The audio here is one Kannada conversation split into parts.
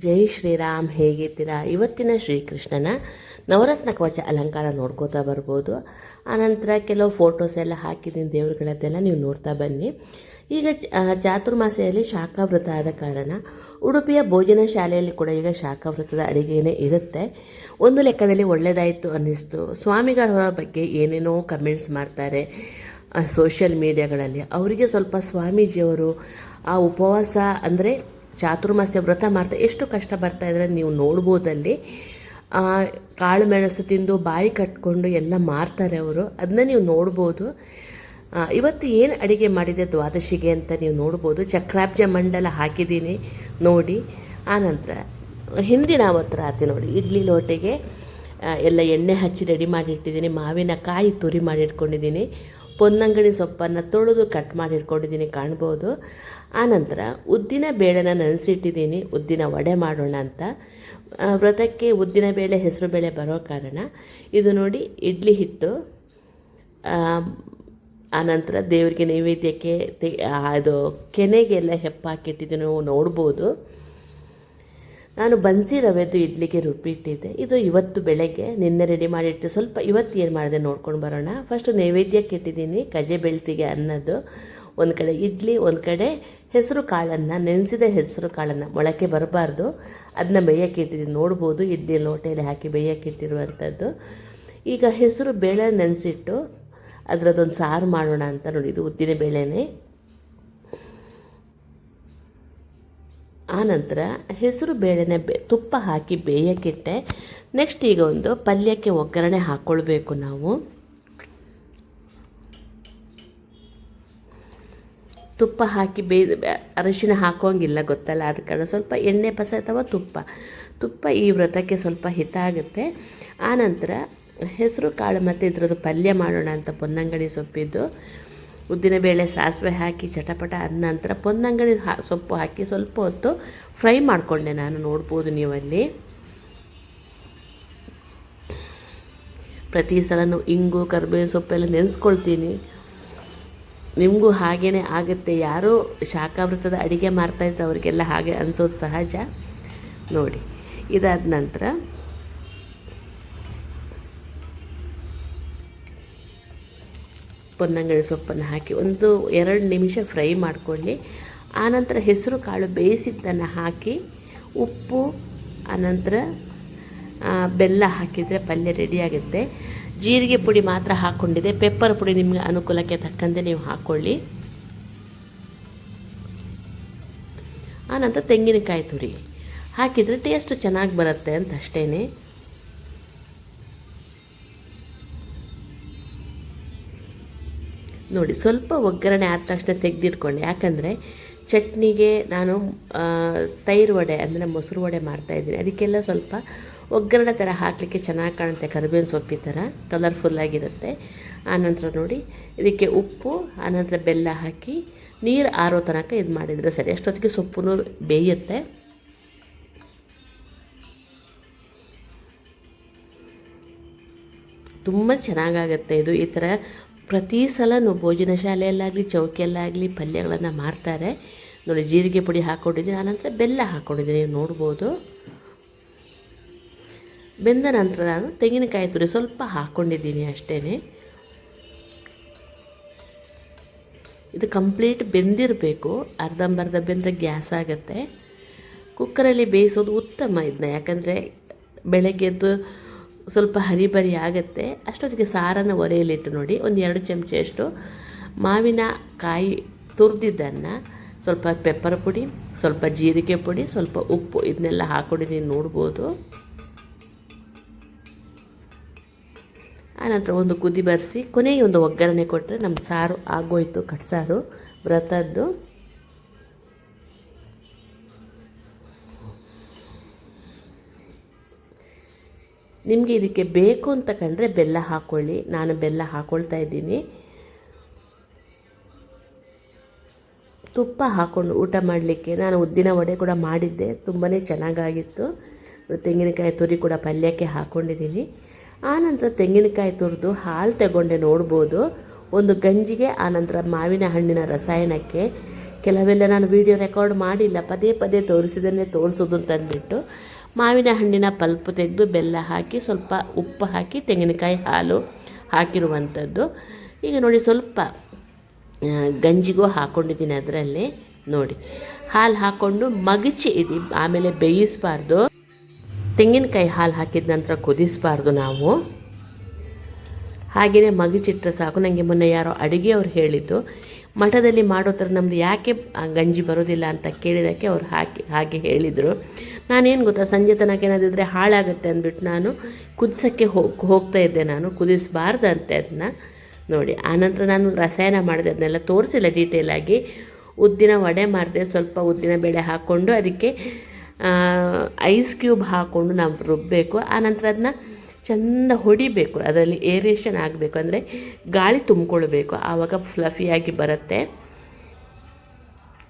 ಜೈ ಶ್ರೀರಾಮ್, ಹೇಗಿದ್ದೀರಾ? ಇವತ್ತಿನ ಶ್ರೀಕೃಷ್ಣನ ನವರತ್ನ ಕವಚ ಅಲಂಕಾರ ನೋಡ್ಕೋತಾ ಬರ್ಬೋದು. ಆನಂತರ ಕೆಲವು ಫೋಟೋಸ್ ಎಲ್ಲ ಹಾಕಿದ್ದೀನಿ ದೇವ್ರುಗಳದ್ದೆಲ್ಲ ನೀವು ನೋಡ್ತಾ ಬನ್ನಿ. ಈಗ ಚಾತುರ್ಮಾಸೆಯಲ್ಲಿ ಶಾಖಾವೃತ ಆದ ಕಾರಣ ಉಡುಪಿಯ ಭೋಜನ ಶಾಲೆಯಲ್ಲಿ ಕೂಡ ಈಗ ಶಾಖಾವೃತದ ಅಡುಗೆನೇ ಇರುತ್ತೆ. ಒಂದು ಲೆಕ್ಕದಲ್ಲಿ ಒಳ್ಳೆಯದಾಯಿತು ಅನ್ನಿಸ್ತು. ಸ್ವಾಮಿಗಳ ಬಗ್ಗೆ ಏನೇನೋ ಕಮೆಂಟ್ಸ್ ಮಾಡ್ತಾರೆ ಸೋಷಿಯಲ್ ಮೀಡಿಯಾಗಳಲ್ಲಿ. ಅವರಿಗೆ ಸ್ವಲ್ಪ ಸ್ವಾಮೀಜಿಯವರು ಆ ಉಪವಾಸ ಅಂದರೆ ಚಾತುರ್ಮಾಸ್ಯ ವ್ರತ ಮಾಡ್ತಾ ಎಷ್ಟು ಕಷ್ಟ ಬರ್ತಾಯಿದ್ರೆ ನೀವು ನೋಡ್ಬೋದಲ್ಲಿ. ಕಾಳು ಮೆಣಸು ತಿಂದು ಬಾಯಿ ಕಟ್ಕೊಂಡು ಎಲ್ಲ ಮಾರ್ತಾರೆ ಅವರು, ಅದನ್ನ ನೀವು ನೋಡ್ಬೋದು. ಇವತ್ತು ಏನು ಅಡುಗೆ ಮಾಡಿದೆ ದ್ವಾದಶಿಗೆ ಅಂತ ನೀವು ನೋಡ್ಬೋದು. ಚಕ್ರಾಬ್ಜ ಮಂಡಲ ಹಾಕಿದ್ದೀನಿ ನೋಡಿ. ಆನಂತರ ಹಿಂದಿನ ಅವತ್ತು ರಾತ್ರಿ ನೋಡಿ ಇಡ್ಲಿ ಲೋಟೆಗೆ ಎಲ್ಲ ಎಣ್ಣೆ ಹಚ್ಚಿ ರೆಡಿ ಮಾಡಿಟ್ಟಿದ್ದೀನಿ. ಮಾವಿನಕಾಯಿ ತುರಿ ಮಾಡಿಟ್ಕೊಂಡಿದ್ದೀನಿ. ಪೊನ್ನಂಗಡಿ ಸೊಪ್ಪನ್ನು ತೊಳೆದು ಕಟ್ ಮಾಡಿ ಇಟ್ಕೊಂಡಿದ್ದೀನಿ, ಕಾಣ್ಬೋದು. ಆನಂತರ ಉದ್ದಿನ ಬೇಳೆನ ನೆನೆಸಿಟ್ಟಿದ್ದೀನಿ, ಉದ್ದಿನ ವಡೆ ಮಾಡೋಣ ಅಂತ. ವ್ರತಕ್ಕೆ ಉದ್ದಿನ ಬೇಳೆ ಹೆಸರು ಬೇಳೆ ಬರೋ ಕಾರಣ ಇದು ನೋಡಿ ಇಡ್ಲಿ ಹಿಟ್ಟು. ಆನಂತರ ದೇವರಿಗೆ ನೈವೇದ್ಯಕ್ಕೆ ಅದು ಕೆನೆಗೆಲ್ಲ ಹೆಪ್ಪಾಕಿಟ್ಟಿದ್ದೀನಿ, ನೋಡ್ಬೋದು. ನಾನು ಬನ್ಸಿ ರವೆದು ಇಡ್ಲಿಗೆ ರುಬ್ಬಿಟ್ಟಿದ್ದೆ. ಇದು ಇವತ್ತು ಬೆಳಗ್ಗೆ ನಿನ್ನೆ ರೆಡಿ ಮಾಡಿಟ್ಟು ಸ್ವಲ್ಪ ಇವತ್ತು ಏನು ಮಾಡಿದೆ ನೋಡ್ಕೊಂಡು ಬರೋಣ. ಫಸ್ಟು ನೈವೇದ್ಯಕ್ಕೆ ಇಟ್ಟಿದ್ದೀನಿ ಕಜೆ ಬೆಳ್ತಿಗೆ ಅನ್ನೋದು. ಒಂದು ಕಡೆ ಇಡ್ಲಿ, ಒಂದು ಕಡೆ ಹೆಸರು ಕಾಳನ್ನು, ನೆನೆಸಿದ ಹೆಸರು ಕಾಳನ್ನು, ಮೊಳಕೆ ಬರಬಾರ್ದು, ಅದನ್ನ ಬೇಯಕ್ಕೆ ಇಟ್ಟಿದ್ದೀನಿ. ನೋಡ್ಬೋದು ಇಡ್ಲಿ ಲೋಟೆಯಲ್ಲಿ ಹಾಕಿ ಬೇಯಕ್ಕೆ ಇಟ್ಟಿರುವಂಥದ್ದು. ಈಗ ಹೆಸರು ಬೇಳೆ ನೆನೆಸಿಟ್ಟು ಅದರದ್ದೊಂದು ಸಾರು ಮಾಡೋಣ ಅಂತ ನೋಡಿ. ಇದು ಉದ್ದಿನ ಬೇಳೆನೇ. ಆನಂತರ ಹೆಸರು ಬೇಳೆನ ತುಪ್ಪ ಹಾಕಿ ಬೇಯಕ್ಕಿಟ್ಟೆ. ನೆಕ್ಸ್ಟ್ ಈಗ ಒಂದು ಪಲ್ಯಕ್ಕೆ ಒಗ್ಗರಣೆ ಹಾಕ್ಕೊಳ್ಬೇಕು ನಾವು. ತುಪ್ಪ ಹಾಕಿ ಅರಿಶಿನ ಹಾಕೋಂಗಿಲ್ಲ, ಗೊತ್ತಲ್ಲ, ಆದ ಕಾರಣ ಸ್ವಲ್ಪ ಎಣ್ಣೆ ಪಸ ಅಥವಾ ತುಪ್ಪ ಈ ವ್ರತಕ್ಕೆ ಸ್ವಲ್ಪ ಹಿತ ಆಗುತ್ತೆ. ಆನಂತರ ಹೆಸರು ಕಾಳು ಮತ್ತು ಇದರದ್ದು ಪಲ್ಯ ಮಾಡೋಣ ಅಂತ ಪೊನ್ನಂಗಡಿ ಸೊಪ್ಪಿದ್ದು ಉದ್ದಿನಬೇಳೆ ಸಾಸಿವೆ ಹಾಕಿ ಚಟಪಟ ಆದ ನಂತರ ಪೊನ್ನಂಗಡಿ ಸೊಪ್ಪು ಹಾಕಿ ಸ್ವಲ್ಪ ಹೊತ್ತು ಫ್ರೈ ಮಾಡಿಕೊಂಡೆ ನಾನು, ನೋಡ್ಬೋದು ನೀವಲ್ಲಿ. ಪ್ರತಿ ಸಲನೂ ಇಂಗು ಕರಿಬೇವಿನ ಸೊಪ್ಪೆಲ್ಲ ನೆನೆಸ್ಕೊಳ್ತೀನಿ. ನಿಮಗೂ ಹಾಗೇ ಆಗುತ್ತೆ. ಯಾರೋ ಶಾಖಾವೃತದ ಅಡುಗೆ ಮಾಡ್ತಾಯಿದ್ರೆ ಅವರಿಗೆಲ್ಲ ಹಾಗೆ ಅನಿಸೋದು ಸಹಜ ನೋಡಿ. ಇದಾದ ನಂತರ ಪೊನ್ನಂಗಡಿ ಸೊಪ್ಪನ್ನು ಹಾಕಿ 1-2 ನಿಮಿಷ ಫ್ರೈ ಮಾಡಿಕೊಳ್ಳಿ. ಆನಂತರ ಹೆಸರು ಕಾಳು ಬೇಯಿಸಿದ್ದನ್ನು ಹಾಕಿ ಉಪ್ಪು, ಆನಂತರ ಬೆಲ್ಲ ಹಾಕಿದರೆ ಪಲ್ಯ ರೆಡಿಯಾಗುತ್ತೆ. ಜೀರಿಗೆ ಪುಡಿ ಮಾತ್ರ ಹಾಕ್ಕೊಂಡಿದೆ, ಪೆಪ್ಪರ್ ಪುಡಿ ನಿಮಗೆ ಅನುಕೂಲಕ್ಕೆ ತಕ್ಕಂತೆ ನೀವು ಹಾಕ್ಕೊಳ್ಳಿ. ಆನಂತರ ತೆಂಗಿನಕಾಯಿ ತುರಿ ಹಾಕಿದರೆ ಟೇಸ್ಟು ಚೆನ್ನಾಗಿ ಬರುತ್ತೆ ಅಂತ ಅಷ್ಟೇ. ನೋಡಿ ಸ್ವಲ್ಪ ಒಗ್ಗರಣೆ ಆದ ತಕ್ಷಣ ತೆಗೆದಿಟ್ಕೊಂಡೆ, ಯಾಕಂದರೆ ಚಟ್ನಿಗೆ ನಾನು ತೈರು ವಡೆ ಅಂದರೆ ಮೊಸರು ವಡೆ ಮಾಡ್ತಾಯಿದ್ದೀನಿ. ಅದಕ್ಕೆಲ್ಲ ಸ್ವಲ್ಪ ಒಗ್ಗರಣೆ ಥರ ಹಾಕಲಿಕ್ಕೆ ಚೆನ್ನಾಗಿ ಕಾಣುತ್ತೆ, ಕರಿಬೇವಿನ ಸೊಪ್ಪಿ ಥರ ಕಲರ್ಫುಲ್ಲಾಗಿರುತ್ತೆ. ಆನಂತರ ನೋಡಿ ಇದಕ್ಕೆ ಉಪ್ಪು, ಆನಂತರ ಬೆಲ್ಲ ಹಾಕಿ ನೀರು ಆರೋ ತನಕ ಇದು ಮಾಡಿದರೆ ಸರಿ. ಅಷ್ಟೊತ್ತಿಗೆ ಸೊಪ್ಪು ಬೇಯುತ್ತೆ. ತುಂಬ ಚೆನ್ನಾಗಾಗುತ್ತೆ ಇದು. ಈ ಥರ ಪ್ರತಿ ಸಲನೂ ಭೋಜನ ಶಾಲೆಯಲ್ಲಾಗಲಿ ಚೌಕಿಯಲ್ಲಾಗಲಿ ಪಲ್ಯಗಳನ್ನು ಮಾಡ್ತಾರೆ ನೋಡಿ. ಜೀರಿಗೆ ಪುಡಿ ಹಾಕ್ಕೊಂಡಿದ್ದೀನಿ, ಆನಂತರ ಬೆಲ್ಲ ಹಾಕ್ಕೊಂಡಿದ್ದೀನಿ, ನೋಡ್ಬೋದು. ಬೆಂದ ನಂತರ ನಾನು ತೆಂಗಿನಕಾಯಿ ತುರಿ ಸ್ವಲ್ಪ ಹಾಕ್ಕೊಂಡಿದ್ದೀನಿ ಅಷ್ಟೇ. ಇದು ಕಂಪ್ಲೀಟ್ ಬೆಂದಿರಬೇಕು, ಅರ್ಧಂಬರ್ಧ ಬೆಂದರೆ ಗ್ಯಾಸ್ ಆಗುತ್ತೆ. ಕುಕ್ಕರಲ್ಲಿ ಬೇಯಿಸೋದು ಉತ್ತಮ ಇದನ್ನ, ಯಾಕಂದರೆ ಬೆಳಗ್ಗೆದ್ದು ಸ್ವಲ್ಪ ಹರಿಬರಿ ಆಗುತ್ತೆ. ಅಷ್ಟೊತ್ತಿಗೆ ಸಾರನ್ನು ಒಲೆಯಲ್ಲಿಟ್ಟು ನೋಡಿ 1-2 ಚಮಚೆಯಷ್ಟು ಮಾವಿನಕಾಯಿ ತುರಿದಿದ್ದನ್ನು, ಸ್ವಲ್ಪ ಪೆಪ್ಪರ್ ಪುಡಿ, ಸ್ವಲ್ಪ ಜೀರಿಗೆ ಪುಡಿ, ಸ್ವಲ್ಪ ಉಪ್ಪು, ಇದನ್ನೆಲ್ಲ ಹಾಕ್ಕೊಂಡಿದ್ದೀನಿ, ನೋಡ್ಬೋದು. ಆನಂತರ ಒಂದು ಕುದಿ ಬರೆಸಿ ಕೊನೆಗೆ ಒಂದು ಒಗ್ಗರಣೆ ಕೊಟ್ಟರೆ ನಮ್ಮ ಸಾರು ಆಗೋಯ್ತು, ಕಟ್ಸಾರು ವ್ರತದ್ದು. ನಿಮಗೆ ಇದಕ್ಕೆ ಬೇಕು ಅಂತ ಕಂಡ್ರೆ ಬೆಲ್ಲ ಹಾಕ್ಕೊಳ್ಳಿ, ನಾನು ಬೆಲ್ಲ ಹಾಕ್ಕೊಳ್ತಾ ಇದ್ದೀನಿ. ತುಪ್ಪ ಹಾಕ್ಕೊಂಡು ಊಟ ಮಾಡಲಿಕ್ಕೆ ನಾನು ಉದ್ದಿನ ವಡೆ ಕೂಡ ಮಾಡಿದ್ದೆ, ತುಂಬಾ ಚೆನ್ನಾಗಾಗಿತ್ತು. ತೆಂಗಿನಕಾಯಿ ತುರಿ ಕೂಡ ಪಲ್ಯಕ್ಕೆ ಹಾಕ್ಕೊಂಡಿದ್ದೀನಿ. ಆನಂತರ ತೆಂಗಿನಕಾಯಿ ತುರಿದು ಹಾಲು ತಗೊಂಡೆ, ನೋಡ್ಬೋದು. ಒಂದು ಗಂಜಿಗೆ, ಆನಂತರ ಮಾವಿನ ಹಣ್ಣಿನ ರಸಾಯನಕ್ಕೆ ಕೆಲವೆಲ್ಲ ನಾನು ವಿಡಿಯೋ ರೆಕಾರ್ಡ್ ಮಾಡಿಲ್ಲ, ಪದೇ ಪದೇ ತೋರಿಸಿದನ್ನೇ ತೋರಿಸೋದು ಅಂತಂದ್ಬಿಟ್ಟು ಮಾವಿನ ಹಣ್ಣಿನ ಪಲ್ಪು ತೆಗೆದು ಬೆಲ್ಲ ಹಾಕಿ ಸ್ವಲ್ಪ ಉಪ್ಪು ಹಾಕಿ ತೆಂಗಿನಕಾಯಿ ಹಾಲು ಹಾಕಿರುವಂಥದ್ದು. ಈಗ ನೋಡಿ ಸ್ವಲ್ಪ ಗಂಜಿಗೂ ಹಾಕ್ಕೊಂಡಿದ್ದೀನಿ. ಅದರಲ್ಲಿ ನೋಡಿ ಹಾಲು ಹಾಕ್ಕೊಂಡು ಮಗಚಿ ಇಡಿ, ಆಮೇಲೆ ಬೇಯಿಸಬಾರ್ದು. ತೆಂಗಿನಕಾಯಿ ಹಾಲು ಹಾಕಿದ ನಂತರ ಕುದಿಸಬಾರ್ದು ನಾವು, ಹಾಗೆಯೇ ಮಗಚಿಟ್ರೆ ಸಾಕು. ನನಗೆ ಮೊನ್ನೆ ಯಾರೋ ಅಡುಗೆಯವ್ರು ಹೇಳಿದ್ದು, ಮಠದಲ್ಲಿ ಮಾಡೋ ಥರ ನಮ್ಮದು ಯಾಕೆ ಗಂಜಿ ಬರೋದಿಲ್ಲ ಅಂತ ಕೇಳಿದ್ದಕ್ಕೆ ಅವ್ರು ಹಾಗೆ ಹೇಳಿದರು. ನಾನೇನು ಗೊತ್ತಾ, ಸಂಜೆ ತನಕ ಏನಾದಿದ್ರೆ ಹಾಳಾಗುತ್ತೆ ಅಂದ್ಬಿಟ್ಟು ನಾನು ಕುದಿಸೋಕ್ಕೆ ಹೋಗ್ತಾ ಇದ್ದೆ. ನಾನು ಕುದಿಸಬಾರ್ದಂತೆ ಅದನ್ನ. ನೋಡಿ ಆನಂತರ ನಾನು ರಸಾಯನ ಮಾಡಿದೆ, ಅದನ್ನೆಲ್ಲ ತೋರಿಸಿಲ್ಲ ಡೀಟೇಲಾಗಿ. ಉದ್ದಿನ ವಡೆ ಮಾಡಿದೆ, ಸ್ವಲ್ಪ ಉದ್ದಿನ ಬೇಳೆ ಹಾಕ್ಕೊಂಡು ಅದಕ್ಕೆ ಐಸ್ ಕ್ಯೂಬ್ ಹಾಕ್ಕೊಂಡು ನಾವು ರುಬ್ಬಬೇಕು. ಆನಂತರ ಅದನ್ನ ಚೆಂದ ಹೊಡಿಬೇಕು, ಅದರಲ್ಲಿ ಏರೇಷನ್ ಆಗಬೇಕು, ಅಂದರೆ ಗಾಳಿ ತುಂಬಿಕೊಳ್ಬೇಕು, ಆವಾಗ ಫ್ಲಫಿಯಾಗಿ ಬರುತ್ತೆ.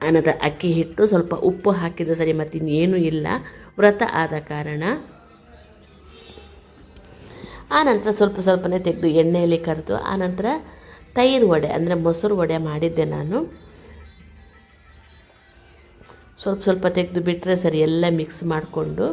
ಆನಂತರ ಅಕ್ಕಿ ಹಿಟ್ಟು, ಸ್ವಲ್ಪ ಉಪ್ಪು ಹಾಕಿದರೆ ಸರಿ, ಮತ್ತಿನ್ನೇನೂ ಇಲ್ಲ, ವ್ರತ ಆದ ಕಾರಣ. ಆನಂತರ ಸ್ವಲ್ಪನೇ ತೆಗೆದು ಎಣ್ಣೆಯಲ್ಲಿ ಕರೆದು, ಆನಂತರ ತೈರು ವಡೆ ಅಂದರೆ ಮೊಸರು ವಡೆ ಮಾಡಿದ್ದೆ ನಾನು. ಸ್ವಲ್ಪ ತೆಗೆದು ಬಿಟ್ಟರೆ ಸರಿ, ಎಲ್ಲ ಮಿಕ್ಸ್ ಮಾಡಿಕೊಂಡು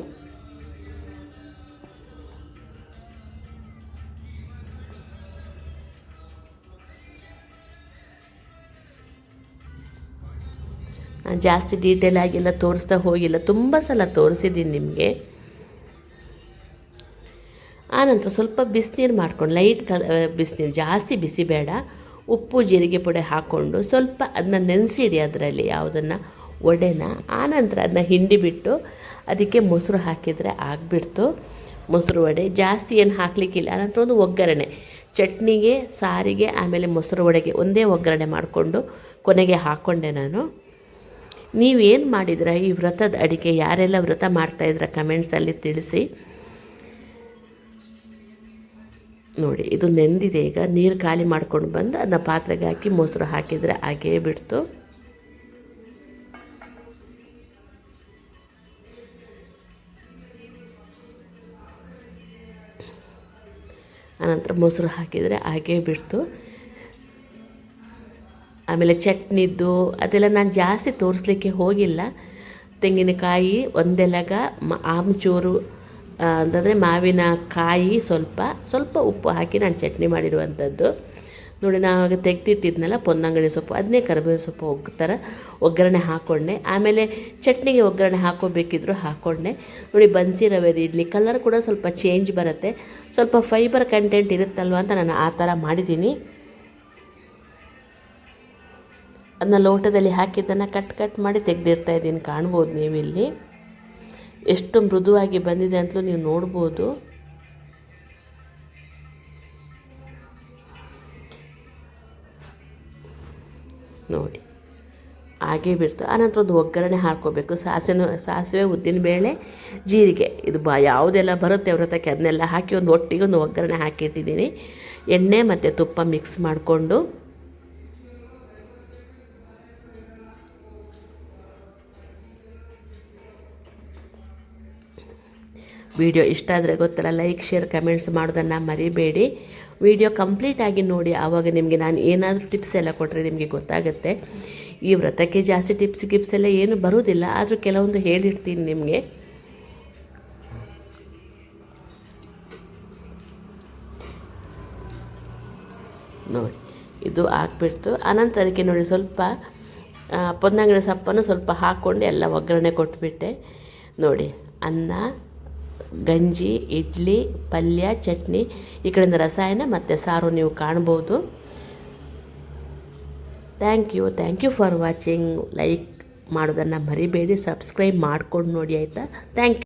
ನಾನು ಜಾಸ್ತಿ ಡೀಟೇಲ್ ಆಗಿಲ್ಲ ತೋರಿಸ್ತಾ ಹೋಗಿಲ್ಲ, ತುಂಬ ಸಲ ತೋರಿಸಿದ್ದೀನಿ ನಿಮಗೆ. ಆನಂತರ ಸ್ವಲ್ಪ ಬಿಸಿನೀರು ಮಾಡ್ಕೊಂಡು, ಲೈಟ್ ಬಿಸಿನೀರು, ಜಾಸ್ತಿ ಬಿಸಿ ಬೇಡ, ಉಪ್ಪು ಜೀರಿಗೆ ಪುಡಿ ಹಾಕ್ಕೊಂಡು ಸ್ವಲ್ಪ ಅದನ್ನ ನೆನೆಸಿಡಿ ಅದರಲ್ಲಿ ಯಾವುದನ್ನು, ವಡೆನ. ಆನಂತರ ಅದನ್ನ ಹಿಂಡಿಬಿಟ್ಟು ಅದಕ್ಕೆ ಮೊಸರು ಹಾಕಿದರೆ ಆಗಿಬಿಡ್ತು ಮೊಸರು ವಡೆ. ಜಾಸ್ತಿ ಏನು ಹಾಕಲಿಕ್ಕಿಲ್ಲ. ಆನಂತರ ಒಂದು ಒಗ್ಗರಣೆ, ಚಟ್ನಿಗೆ, ಸಾರಿಗೆ, ಆಮೇಲೆ ಮೊಸರು ವಡೆಗೆ ಒಂದೇ ಒಗ್ಗರಣೆ ಮಾಡಿಕೊಂಡು ಕೊನೆಗೆ ಹಾಕ್ಕೊಂಡೆ ನಾನು. ನೀವೇನು ಮಾಡಿದ್ರೆ ಈ ವ್ರತದ ಅಡಿಗೆ, ಯಾರೆಲ್ಲ ವ್ರತ ಮಾಡ್ತಾಯಿದ್ರ ಕಮೆಂಟ್ಸಲ್ಲಿ ತಿಳಿಸಿ. ನೋಡಿ ಇದು ನೆಂದಿದೆ. ಈಗ ನೀರು ಖಾಲಿ ಮಾಡ್ಕೊಂಡು ಬಂದು ಅದನ್ನ ಪಾತ್ರೆಗೆ ಹಾಕಿ ಮೊಸರು ಹಾಕಿದರೆ ಆಗೇ ಬಿಡ್ತು. ಆನಂತರ ಮೊಸರು ಹಾಕಿದರೆ ಆಗೇ ಬಿಡ್ತು. ಆಮೇಲೆ ಚಟ್ನಿದ್ದು ಅದೆಲ್ಲ ನಾನು ಜಾಸ್ತಿ ತೋರಿಸ್ಲಿಕ್ಕೆ ಹೋಗಿಲ್ಲ. ತೆಂಗಿನಕಾಯಿ ಒಂದೆಲಗ, ಆಮ್ಚೂರು ಅಂತಂದರೆ ಮಾವಿನ ಕಾಯಿ, ಸ್ವಲ್ಪ ಉಪ್ಪು ಹಾಕಿ ನಾನು ಚಟ್ನಿ ಮಾಡಿರುವಂಥದ್ದು. ನೋಡಿ ನಾನು ತೆಗೆದಿಟ್ಟಿದ್ನಲ್ಲ ಪೊನ್ನಂಗಡಿ ಸೊಪ್ಪು, ಅದನ್ನೇ ಕರಿಬೇವಿನ ಸೊಪ್ಪು ಥರ ಒಗ್ಗರಣೆ ಹಾಕ್ಕೊಂಡೆ. ಆಮೇಲೆ ಚಟ್ನಿಗೆ ಒಗ್ಗರಣೆ ಹಾಕ್ಕೋಬೇಕಿದ್ರು ಹಾಕ್ಕೊಂಡೆ. ನೋಡಿ ಬನ್ಸಿ ರವೆದು ಇಡ್ಲಿ, ಕಲರ್ ಕೂಡ ಸ್ವಲ್ಪ ಚೇಂಜ್ ಬರುತ್ತೆ, ಸ್ವಲ್ಪ ಫೈಬರ್ ಕಂಟೆಂಟ್ ಇರುತ್ತಲ್ವ ಅಂತ ನಾನು ಆ ಥರ ಮಾಡಿದ್ದೀನಿ. ಅದನ್ನ ಲೋಟದಲ್ಲಿ ಹಾಕಿದ್ದನ್ನು ಕಟ್ ಮಾಡಿ ತೆಗೆದಿರ್ತಾ ಇದ್ದೀನಿ, ಕಾಣ್ಬೋದು ನೀವಿಲ್ಲಿ. ಎಷ್ಟು ಮೃದುವಾಗಿ ಬಂದಿದೆ ಅಂತಲೂ ನೀವು ನೋಡ್ಬೋದು. ನೋಡಿ ಹಾಗೇ ಬಿಡ್ತು. ಆನಂತರ ಒಂದು ಒಗ್ಗರಣೆ ಹಾಕ್ಕೋಬೇಕು. ಸಾಸಿವೆ, ಉದ್ದಿನಬೇಳೆ, ಜೀರಿಗೆ, ಇದು ಯಾವುದೆಲ್ಲ ಬರುತ್ತೆ ವ್ರತಕ್ಕೆ ಅದನ್ನೆಲ್ಲ ಹಾಕಿ ಒಟ್ಟಿಗೆ ಒಂದು ಒಗ್ಗರಣೆ ಹಾಕಿಟ್ಟಿದ್ದೀನಿ. ಎಣ್ಣೆ ಮತ್ತು ತುಪ್ಪ ಮಿಕ್ಸ್ ಮಾಡಿಕೊಂಡು ವಿಡಿಯೋ ಇಷ್ಟ ಆದರೆ ಗೊತ್ತಲ್ಲ, ಲೈಕ್, ಶೇರ್, ಕಮೆಂಟ್ಸ್ ಮಾಡೋದನ್ನು ಮರಿಬೇಡಿ. ವಿಡಿಯೋ ಕಂಪ್ಲೀಟಾಗಿ ನೋಡಿ, ಆವಾಗ ನಿಮಗೆ ನಾನು ಏನಾದರೂ ಟಿಪ್ಸ್ ಎಲ್ಲ ಕೊಟ್ಟರೆ ನಿಮಗೆ ಗೊತ್ತಾಗುತ್ತೆ. ಈ ವ್ರತಕ್ಕೆ ಜಾಸ್ತಿ ಟಿಪ್ಸ್ ಎಲ್ಲ ಏನು ಬರೋದಿಲ್ಲ, ಆದರೂ ಕೆಲವೊಂದು ಹೇಳಿರ್ತೀನಿ ನಿಮಗೆ. ನೋಡಿ ಇದು ಹಾಕ್ಬಿಡ್ತು. ಅನಂತರ ಅದಕ್ಕೆ ನೋಡಿ ಸ್ವಲ್ಪ ಪೊನ್ನಂಗಡಿ ಸೊಪ್ಪನ್ನು ಸ್ವಲ್ಪ ಹಾಕ್ಕೊಂಡು ಎಲ್ಲ ಒಗ್ಗರಣೆ ಕೊಟ್ಬಿಟ್ಟೆ. ನೋಡಿ ಅನ್ನ, ಗಂಜಿ, ಇಡ್ಲಿ, ಪಲ್ಯ, ಚಟ್ನಿ, ಈ ಕಡೆಯಿಂದ ರಸಾಯನ ಮತ್ತು ಸಾರು ನೀವು ಕಾಣ್ಬೋದು. Thank you for watching. Like ಮಾಡೋದನ್ನು ಮರಿಬೇಡಿ, ಸಬ್ಸ್ಕ್ರೈಬ್ ಮಾಡ್ಕೊಂಡು ನೋಡಿ ಆಯಿತಾ. Thank you.